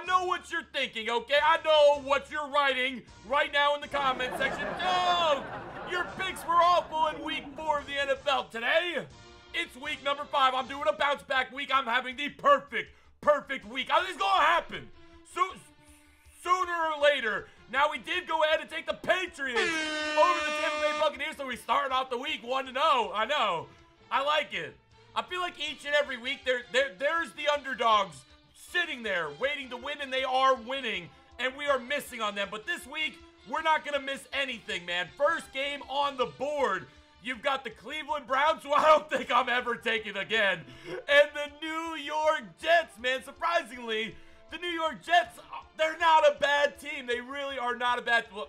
I know what you're thinking, okay? I know what you're writing right now in the comment section. Toke, your picks were awful in week 4 of the NFL. Today, it's week number 5. I'm doing a bounce back week. I'm having the perfect week. It's going to happen. Sooner or later. Now, we did go ahead and take the Patriots over the Tampa Bay Buccaneers, so we started off the week 1-0. I know. I like it. I feel like each and every week there's the underdogs sitting there waiting to win, and they are winning, and we are missing on them. But this week, we're not going to miss anything, man. First game on the board. You've got the Cleveland Browns, who I don't think I'm ever taking again, and the New York Jets, man. Surprisingly, the New York Jets, they're not a bad team. They really are not a bad team.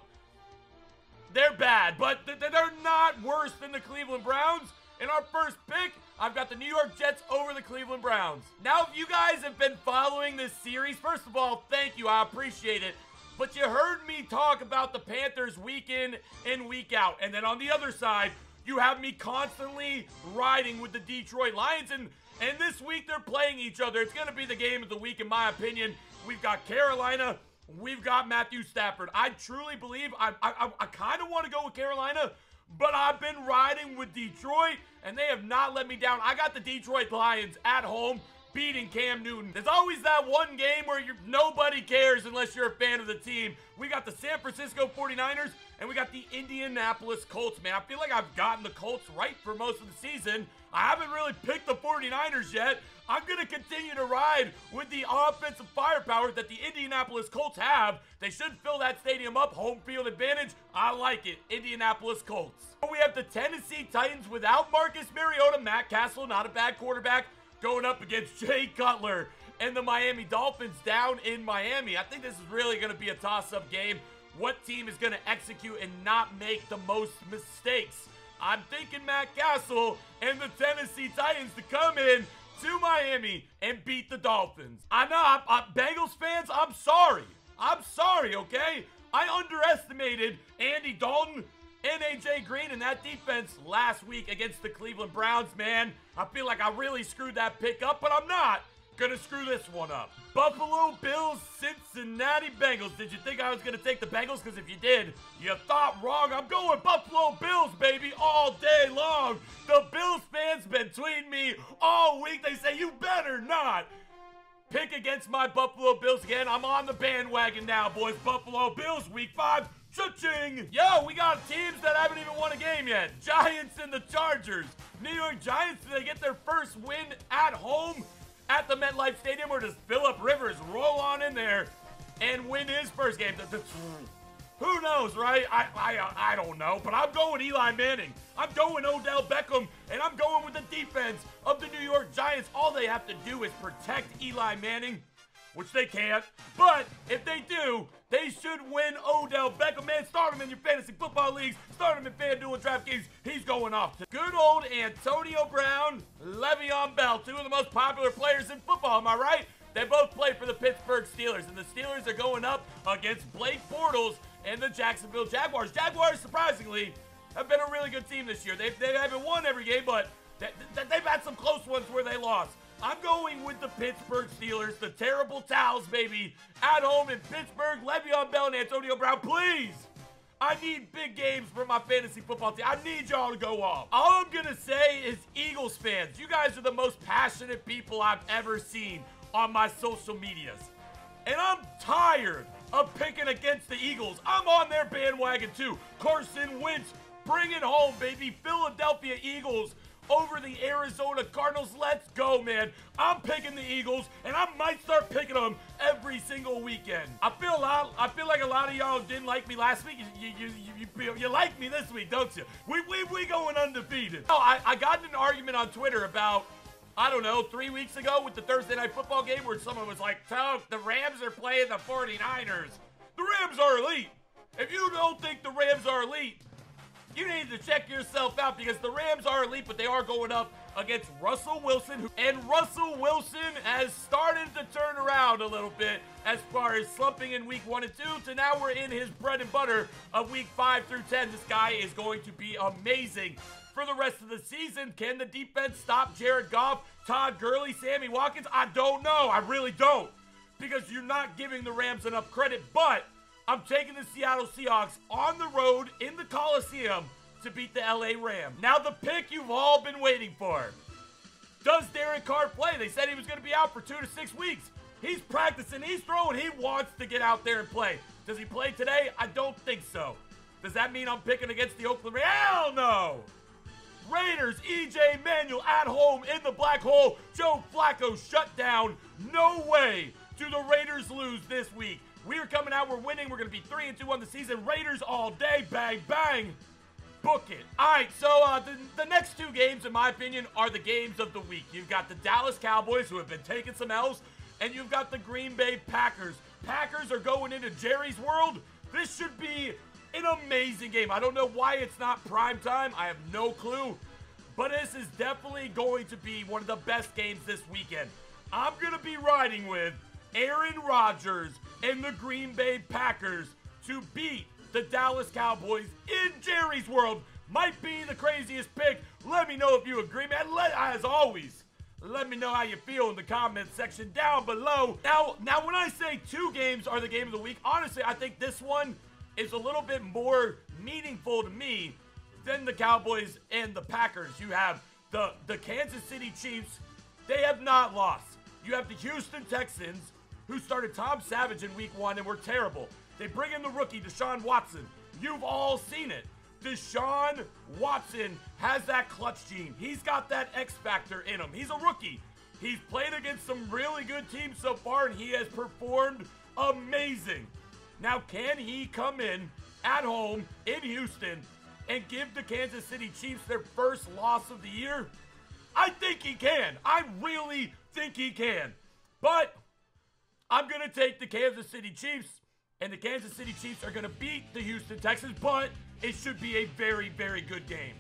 They're bad, but they're not worse than the Cleveland Browns. In our first pick, I've got the New York Jets over the Cleveland Browns. Now, if you guys have been following this series, first of all, thank you. I appreciate it. But you heard me talk about the Panthers week in and week out. And then on the other side, you have me constantly riding with the Detroit Lions. And this week, they're playing each other. It's going to be the game of the week, in my opinion. We've got Carolina. We've got Matthew Stafford. I truly believe I kind of want to go with Carolina, but I've been riding with Detroit, and they have not let me down. I got the Detroit Lions at home beating Cam Newton. There's always that one game where nobody cares unless you're a fan of the team. We got the San Francisco 49ers, and we got the Indianapolis Colts, man. I feel like I've gotten the Colts right for most of the season. I haven't really picked the 49ers yet. I'm going to continue to ride with the offensive firepower that the Indianapolis Colts have. They should fill that stadium up. Home field advantage. I like it. Indianapolis Colts. We have the Tennessee Titans without Marcus Mariota. Matt Castle, not a bad quarterback, going up against Jay Cutler and the Miami Dolphins down in Miami. I think this is really going to be a toss-up game. What team is going to execute and not make the most mistakes? I'm thinking Matt Castle and the Tennessee Titans to come in to Miami and beat the Dolphins. I know, Bengals fans, I'm sorry, okay? I underestimated Andy Dalton and A.J. Green in that defense last week against the Cleveland Browns, man. I feel like I really screwed that pick up, but I'm not gonna screw this one up. Buffalo Bills, Cincinnati Bengals. Did you think I was gonna take the Bengals? Because if you did, you thought wrong. I'm going Buffalo Bills, baby, all day long. The Bills fans been tweeting me all week. They say, you better not pick against my Buffalo Bills again. I'm on the bandwagon now, boys. Buffalo Bills, week 5. Cha-ching! Yo, we got teams that haven't even won a game yet. Giants and the Chargers. New York Giants, do they get their first win at home at the MetLife Stadium, or does Phillip Rivers roll on in there and win his first game? Who knows, right? I don't know, but I'm going Eli Manning. I'm going Odell Beckham, and I'm going with the defense of the New York Giants. All they have to do is protect Eli Manning, which they can't, but if they do, they should win Odell Beckham. Man, start him in your fantasy football leagues. Start him in FanDuel and DraftKings. He's going off. Good old Antonio Brown, Le'Veon Bell, two of the most popular players in football, am I right? They both play for the Pittsburgh Steelers, and the Steelers are going up against Blake Bortles and the Jacksonville Jaguars. Jaguars, surprisingly, have been a really good team this year. They haven't won every game, but they've had some close ones where they lost. I'm going with the Pittsburgh Steelers, the terrible towels, baby, at home in Pittsburgh. Le'Veon Bell and Antonio Brown, please. I need big games for my fantasy football team. I need y'all to go off. All I'm going to say is, Eagles fans, you guys are the most passionate people I've ever seen on my social medias. And I'm tired of picking against the Eagles. I'm on their bandwagon too. Carson Wentz, bring it home, baby. Philadelphia Eagles over the Arizona Cardinals. Let's go, man. I'm picking the Eagles, and I might start picking them every single weekend. I feel like a lot of y'all didn't like me last week. You like me this week, don't you? We going undefeated. Oh, I got in an argument on Twitter about, I don't know, 3 weeks ago with the Thursday Night Football game where someone was like, Toke, the Rams are playing the 49ers. The Rams are elite. If you don't think the Rams are elite, you need to check yourself out, because the Rams are elite, but they are going up against Russell Wilson. And Russell Wilson has started to turn around a little bit as far as slumping in week 1 and 2 to now we're in his bread and butter of week 5 through 10. This guy is going to be amazing for the rest of the season. Can the defense stop Jared Goff, Todd Gurley, Sammy Watkins? I don't know. I really don't. because you're not giving the Rams enough credit, but I'm taking the Seattle Seahawks on the road in the Coliseum to beat the LA Rams. Now the pick you've all been waiting for. Does Derek Carr play? They said he was going to be out for 2 to 6 weeks. He's practicing, he's throwing, he wants to get out there and play. Does he play today? I don't think so. Does that mean I'm picking against the Oakland Raiders? Hell no! Raiders, E.J. Manuel at home in the black hole. Joe Flacco shut down. No way do the Raiders lose this week. We are coming out, we're winning. We're going to be 3-2 on the season. Raiders all day, bang, bang. Book it. All right, so the next 2 games, in my opinion, are the games of the week. You've got the Dallas Cowboys, who have been taking some L's, and you've got the Green Bay Packers. Packers are going into Jerry's World. This should be an amazing game. I don't know why it's not prime time. I have no clue. But this is definitely going to be one of the best games this weekend. I'm going to be riding with Aaron Rodgers and the Green Bay Packers to beat the Dallas Cowboys in Jerry's World. Might be the craziest pick. Let me know if you agree, man. As always, let me know how you feel in the comment section down below. Now, when I say 2 games are the game of the week, honestly, I think this one is a little bit more meaningful to me than the Cowboys and the Packers. You have the Kansas City Chiefs. They have not lost. You have the Houston Texans, who started Tom Savage in week 1 and were terrible. They bring in the rookie, Deshaun Watson. You've all seen it. Deshaun Watson has that clutch gene. He's got that X factor in him. He's a rookie. He's played against some really good teams so far, and he has performed amazing. Now, can he come in at home in Houston and give the Kansas City Chiefs their first loss of the year? I think he can. I really think he can. But I'm going to take the Kansas City Chiefs, and the Kansas City Chiefs are going to beat the Houston Texans, but it should be a very, very good game.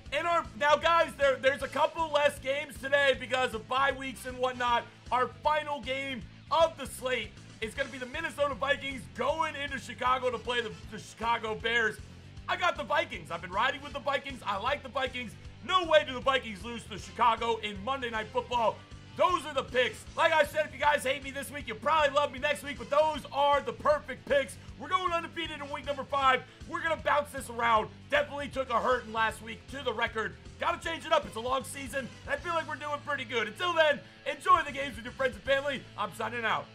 Now, guys, there's a couple less games today because of bye weeks and whatnot. Our final game of the slate is going to be the Minnesota Vikings going into Chicago to play the Chicago Bears. I got the Vikings. I've been riding with the Vikings. I like the Vikings. No way do the Vikings lose to Chicago in Monday Night Football. Those are the picks. Like I said, if you guys hate me this week, you'll probably love me next week, but those are the perfect picks. We're going undefeated in week number 5. We're going to bounce this around. Definitely took a hurting last week to the record. Got to change it up. It's a long season. I feel like we're doing pretty good. Until then, enjoy the games with your friends and family. I'm signing out.